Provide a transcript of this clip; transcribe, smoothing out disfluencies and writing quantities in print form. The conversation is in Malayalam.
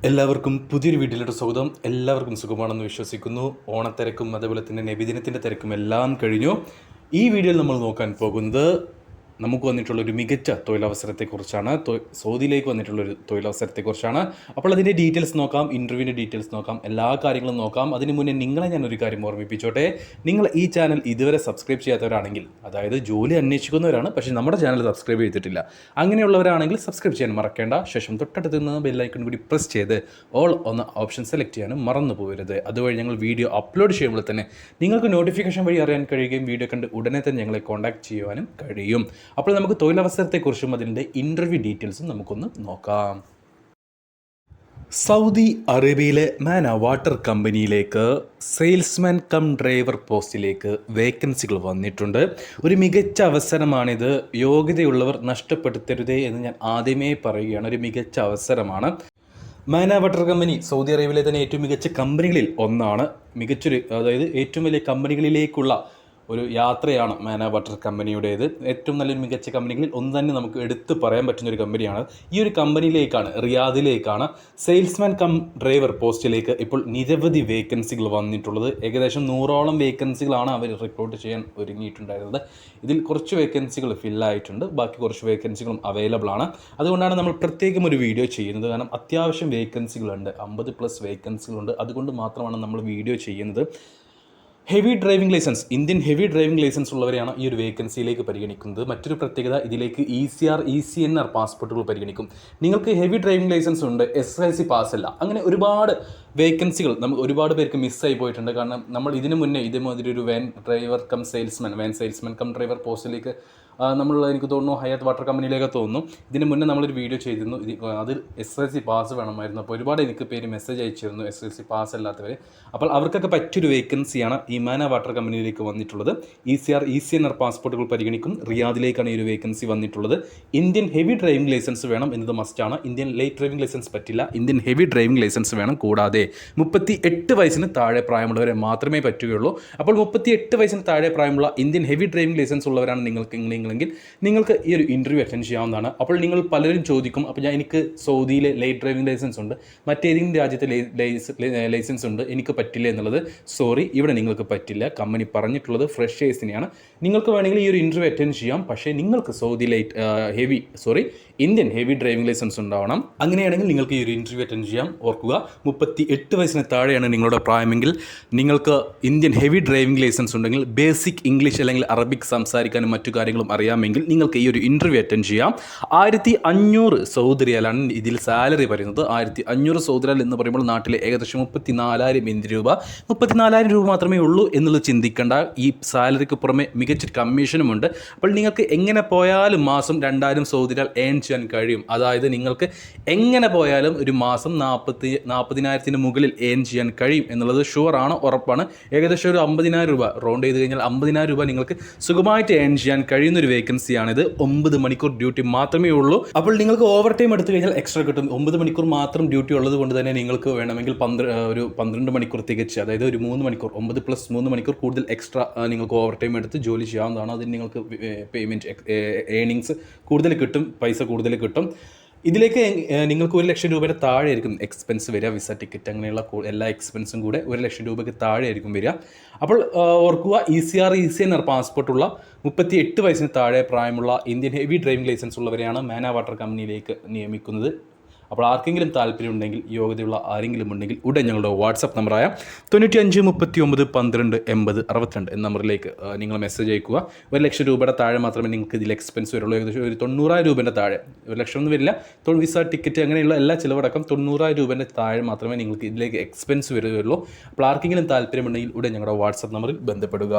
എല്ലാവർക്കും പുതിയൊരു വീഡിയോയിലോട്ട് സ്വാഗതം. എല്ലാവർക്കും സുഖമാണെന്ന് വിശ്വസിക്കുന്നു. ഓണത്തിരക്കും അതുപോലെ തന്നെ നബിദിനത്തിൻ്റെ തിരക്കും എല്ലാം കഴിഞ്ഞു. ഈ വീഡിയോയിൽ നമ്മൾ നോക്കാൻ പോകുന്നത് നമുക്ക് വന്നിട്ടുള്ളൊരു മികച്ച തൊഴിലവസരത്തെക്കുറിച്ചാണ്. സൗദിയിലേക്ക് വന്നിട്ടുള്ളൊരു തൊഴിലവസരത്തെക്കുറിച്ചാണ്. അപ്പോൾ അതിൻ്റെ ഡീറ്റെയിൽസ് നോക്കാം, ഇൻ്റർവ്യൂവിൻ്റെ ഡീറ്റെയിൽസ് നോക്കാം, എല്ലാ കാര്യങ്ങളും നോക്കാം. അതിന് മുന്നേ നിങ്ങളെ ഞാനൊരു കാര്യം ഓർമ്മിപ്പിച്ചോട്ടെ. നിങ്ങൾ ഈ ചാനൽ ഇതുവരെ സബ്സ്ക്രൈബ് ചെയ്യാത്തവരാണെങ്കിൽ, അതായത് ജോലി അന്വേഷിക്കുന്നവരാണ് പക്ഷേ നമ്മുടെ ചാനൽ സബ്സ്ക്രൈബ് ചെയ്തിട്ടില്ല, അങ്ങനെയുള്ളവരാണെങ്കിൽ സബ്സ്ക്രൈബ് ചെയ്യാൻ മറക്കേണ്ട. ശേഷം തൊട്ടടുത്ത് നിന്ന് ബെല്ലൈക്കൺ കൂടി പ്രസ് ചെയ്ത് ഓൾ എന്ന ഓപ്ഷൻ സെലക്ട് ചെയ്യാനും മറന്നു പോകരുത്. അതുവഴി ഞങ്ങൾ വീഡിയോ അപ്ലോഡ് ചെയ്യുമ്പോൾ തന്നെ നിങ്ങൾക്ക് നോട്ടിഫിക്കേഷൻ വഴി അറിയാൻ കഴിയുകയും വീഡിയോ കണ്ട് ഉടനെ തന്നെ ഞങ്ങളെ കോൺടാക്ട് ചെയ്യുവാനും കഴിയും. അപ്പോൾ നമുക്ക് തൊഴിലവസരത്തെക്കുറിച്ചും അതിൻ്റെ ഇൻ്റർവ്യൂ ഡീറ്റെയിൽസും നമുക്കൊന്ന് നോക്കാം. സൗദി അറേബ്യയിലെ മാന വാട്ടർ കമ്പനിയിലേക്ക് സെയിൽസ്മാൻ കം ഡ്രൈവർ പോസ്റ്റിലേക്ക് വേക്കൻസികൾ വന്നിട്ടുണ്ട്. ഒരു മികച്ച അവസരമാണിത്. യോഗ്യതയുള്ളവർ നഷ്ടപ്പെടുത്തരുതേ എന്ന് ഞാൻ ആദ്യമേ പറയുകയാണ്. ഒരു മികച്ച അവസരമാണ്. മാന വാട്ടർ കമ്പനി സൗദി അറേബ്യയിലെ തന്നെ ഏറ്റവും മികച്ച കമ്പനികളിൽ ഒന്നാണ്. അതായത് ഏറ്റവും വലിയ കമ്പനികളിലേക്കുള്ള ഒരു യാത്രയാണ് മാന വാട്ടർ കമ്പനിയുടേത്. ഏറ്റവും നല്ലൊരു മികച്ച കമ്പനികളിൽ ഒന്ന് തന്നെ നമുക്ക് എടുത്തു പറയാൻ പറ്റുന്ന ഒരു കമ്പനിയാണ്. ഈ ഒരു കമ്പനിയിലേക്കാണ്, റിയാദിലേക്കാണ് സെയിൽസ്മാൻ കം ഡ്രൈവർ പോസ്റ്റിലേക്ക് ഇപ്പോൾ നിരവധി വേക്കൻസികൾ വന്നിട്ടുള്ളത്. ഏകദേശം 100ഓളം വേക്കൻസികളാണ് അവർ റിക്രൂട്ട് ചെയ്യാൻ ഒരുങ്ങിയിട്ടുണ്ടായിരുന്നത്. ഇതിൽ കുറച്ച് വേക്കൻസികൾ ഫില്ലായിട്ടുണ്ട്, ബാക്കി കുറച്ച് വേക്കൻസികളും അവൈലബിൾ ആണ്. അതുകൊണ്ടാണ് നമ്മൾ പ്രത്യേകം ഒരു വീഡിയോ ചെയ്യുന്നത്. കാരണം അത്യാവശ്യം വേക്കൻസികളുണ്ട്, 50+ വേക്കൻസികളുണ്ട്. അതുകൊണ്ട് മാത്രമാണ് നമ്മൾ വീഡിയോ ചെയ്യുന്നത്. Heavy driving licence, Indian heavy driving licence ഉള്ളവരെയാണ് ഈ ഒരു വേക്കൻസിയിലേക്ക് പരിഗണിക്കുന്നത്. മറ്റൊരു പ്രത്യേകത, ഇതിലേക്ക് ECR ECNR പാസ്പോർട്ടുകൾ പരിഗണിക്കും. നിങ്ങൾക്ക് ഹെവി ഡ്രൈവിംഗ് ലൈസൻസ് ഉണ്ട്, SLC പാസ്സല്ല, അങ്ങനെ ഒരുപാട് വേക്കൻസികൾ നമുക്ക് ഒരുപാട് പേർക്ക് മിസ്സായി പോയിട്ടുണ്ട്. കാരണം നമ്മൾ ഇതിനു മുന്നേ ഇതേമാതിരി ഒരു വാൻ സെയിൽസ്മാൻ കം ഡ്രൈവർ പോസ്റ്റിലേക്ക് എനിക്ക് തോന്നുന്നു ഹയാത്ത് വാട്ടർ കമ്പനിയിലേക്ക് തോന്നുന്നു, ഇതിന് മുന്നേ നമ്മളൊരു വീഡിയോ ചെയ്തിരുന്നു. അത് SLC പാസ് വേണമായിരുന്നു. അപ്പോൾ ഒരുപാട് എനിക്ക് പേര് മെസ്സേജ് അയച്ചിരുന്നു SLC പാസ് അല്ലാത്തവർ. അപ്പോൾ അവർക്കൊക്കെ പറ്റിയൊരു വേക്കൻസിയാണ് ഈ മാന വാട്ടർ കമ്പനിയിലേക്ക് വന്നിട്ടുള്ളത്. ECR ECNR പാസ്പോർട്ടുകൾ പരിഗണിക്കും. റിയാദിലേക്കാണ് ഈ ഒരു വേക്കൻസി വന്നിട്ടുള്ളത്. ഇന്ത്യൻ ഹെവി ഡ്രൈവിംഗ് ലൈസൻസ് വേണം എന്നത് മസ്റ്റാണ്. ഇന്ത്യൻ ലൈറ്റ് ഡ്രൈവിംഗ് ലൈസൻസ് പറ്റില്ല, ഇന്ത്യൻ ഹെവി ഡ്രൈവിംഗ് ലൈസൻസ് വേണം. കൂടാതെ 38 വയസ്സിന് താഴെ പ്രായമുള്ളവരെ മാത്രമേ പറ്റുകയുള്ളൂ. അപ്പോൾ 38 വയസ്സിന് താഴെ പ്രായമുള്ള ഇന്ത്യൻ ഹെവി ഡ്രൈവിംഗ് ലൈസൻസ് ഉള്ളവരാണ് നിങ്ങൾക്ക് ഈ ഒരു ഇൻ്റർവ്യൂ അറ്റൻഡ് ചെയ്യാവുന്നതാണ്. അപ്പോൾ നിങ്ങൾ പലരും ചോദിക്കും, അപ്പോൾ എനിക്ക് സൗദിയിലെ ലൈറ്റ് ഡ്രൈവിംഗ് ലൈസൻസ് ഉണ്ട്, മറ്റേതെങ്കിലും രാജ്യത്തെ ലൈസൻസ് ഉണ്ട്, എനിക്ക് പറ്റില്ല എന്നുള്ളത്. സോറി, ഇവിടെ നിങ്ങൾക്ക് പറ്റില്ല. കമ്പനി പറഞ്ഞിട്ടുള്ളത് ഫ്രഷേഴ്സിനെയാണ്. നിങ്ങൾക്ക് വേണമെങ്കിൽ ഈ ഒരു ഇൻ്റർവ്യൂ അറ്റൻഡ് ചെയ്യാം, പക്ഷേ നിങ്ങൾക്ക് ഇന്ത്യൻ ഹെവി ഡ്രൈവിംഗ് ലൈസൻസ് ഉണ്ടാവണം. അങ്ങനെയാണെങ്കിൽ നിങ്ങൾക്ക് ഈ ഒരു ഇൻ്റർവ്യൂ അറ്റൻഡ് ചെയ്യാം. ഓർക്കുക, 38 വയസ്സിന് താഴെയാണ് നിങ്ങളുടെ പ്രായമെങ്കിൽ, നിങ്ങൾക്ക് ഇന്ത്യൻ ഹെവി ഡ്രൈവിംഗ് ലൈസൻസ് ഉണ്ടെങ്കിൽ, ബേസിക് ഇംഗ്ലീഷ് അല്ലെങ്കിൽ അറബിക് സംസാരിക്കാനും മറ്റു കാര്യങ്ങളും അറിയാമെങ്കിൽ നിങ്ങൾക്ക് ഈ ഒരു ഇൻ്റർവ്യൂ അറ്റൻഡ് ചെയ്യാം. 1500 സൗദി റിയാലാണ് ഇതിൽ സാലറി പറയുന്നത്. 1500 സൗദി റിയാൽ എന്ന് പറയുമ്പോൾ നാട്ടിലെ ഏകദേശം 34,000 ഇന്ത്യൻ രൂപ. 34,000 രൂപ മാത്രമേ ഉള്ളൂ എന്നുള്ളത് ചിന്തിക്കേണ്ട. ഈ സാലറിക്ക് പുറമെ മികച്ചൊരു കമ്മീഷനുമുണ്ട്. അപ്പോൾ നിങ്ങൾക്ക് എങ്ങനെ പോയാലും മാസം 2,000 സൗദി റിയാൽ ഏൺ ചെയ്യാൻ കഴിയും. അതായത് നിങ്ങൾക്ക് എങ്ങനെ പോയാലും ഒരു മാസം 40,000 മുകളിൽ ഏൺ ചെയ്യാൻ കഴിയും എന്നുള്ളത് ഷുവറാണ്, ഉറപ്പാണ്. ഏകദേശം ഒരു 50,000 രൂപ റൗണ്ട് ചെയ്ത് കഴിഞ്ഞാൽ 50,000 രൂപ നിങ്ങൾക്ക് സുഖമായിട്ട് ഏൺ ചെയ്യാൻ കഴിയുന്നൊരു വേക്കൻസിയാണിത്. 9 മണിക്കൂർ ഡ്യൂട്ടി മാത്രമേ ഉള്ളൂ. അപ്പോൾ നിങ്ങൾക്ക് ഓവർ ടൈം എടുത്തു കഴിഞ്ഞാൽ എക്സ്ട്രാ കിട്ടും. 9 മണിക്കൂർ മാത്രം ഡ്യൂട്ടി ഉള്ളത് കൊണ്ട് തന്നെ നിങ്ങൾക്ക് വേണമെങ്കിൽ ഒരു 12 മണിക്കൂർ തികച്ച്, അതായത് ഒരു 3 മണിക്കൂർ 9+3 മണിക്കൂർ കൂടുതൽ എക്സ്ട്രാ നിങ്ങൾക്ക് ഓവർ ടൈം എടുത്ത് ജോലി ചെയ്യാവുന്നതാണ്. അതിന് നിങ്ങൾക്ക് പേയ്മെൻറ്റ് ഏണിങ്സ് കൂടുതൽ കിട്ടും, പൈസ കൂടുതൽ കിട്ടും. ഇതിലേക്ക് നിങ്ങൾക്ക് 1 ലക്ഷം രൂപയുടെ താഴെ ആയിരിക്കും എക്സ്പെൻസ് വരിക. വിസ ടിക്കറ്റ് അങ്ങനെയുള്ള എല്ലാ എക്സ്പെൻസും കൂടെ 1 ലക്ഷം രൂപയ്ക്ക് താഴെ ആയിരിക്കും വരിക. അപ്പോൾ ഓർക്കുക, ECR ECNR പാസ്പോർട്ടുള്ള 38 വയസ്സിന് താഴെ പ്രായമുള്ള ഇന്ത്യൻ ഹെവി ഡ്രൈവിംഗ് ലൈസൻസ് ഉള്ളവരെയാണ് മാന വാട്ടർ കമ്പനിയിലേക്ക് നിയമിക്കുന്നത്. അപ്പോൾ ആർക്കെങ്കിലും താല്പര്യമുണ്ടെങ്കിൽ, യോഗ്യതയുള്ള ആരെങ്കിലും ഉണ്ടെങ്കിൽ ഉടൻ ഞങ്ങളുടെ വാട്സപ്പ് നമ്പറായ 95 39 12 80 62 എന്ന നമ്പറിലേക്ക് നിങ്ങൾ മെസ്സേജ് അയക്കുക. 1 ലക്ഷം രൂപയുടെ താഴെ മാത്രമേ നിങ്ങൾക്ക് ഇതിൽ എക്സ്പെൻസ് വരുള്ളൂ. ഏകദേശം ഒരു 90,000 രൂപേൻ്റെ താഴെ, 1 ലക്ഷം ഒന്നും വരില്ല. വിസ ടിക്കറ്റ് അങ്ങനെയുള്ള എല്ലാ ചിലവടക്കം 90,000 രൂപേൻ്റെ താഴെ മാത്രമേ നിങ്ങൾക്ക് ഇതിലേക്ക് എക്സ്പെൻസ് വരുകയുള്ളൂ. അപ്പോൾ ആർക്കെങ്കിലും താല്പര്യമുണ്ടെങ്കിൽ ഉടൻ ഞങ്ങളുടെ വാട്സപ്പ് നമ്പറിൽ ബന്ധപ്പെടുക.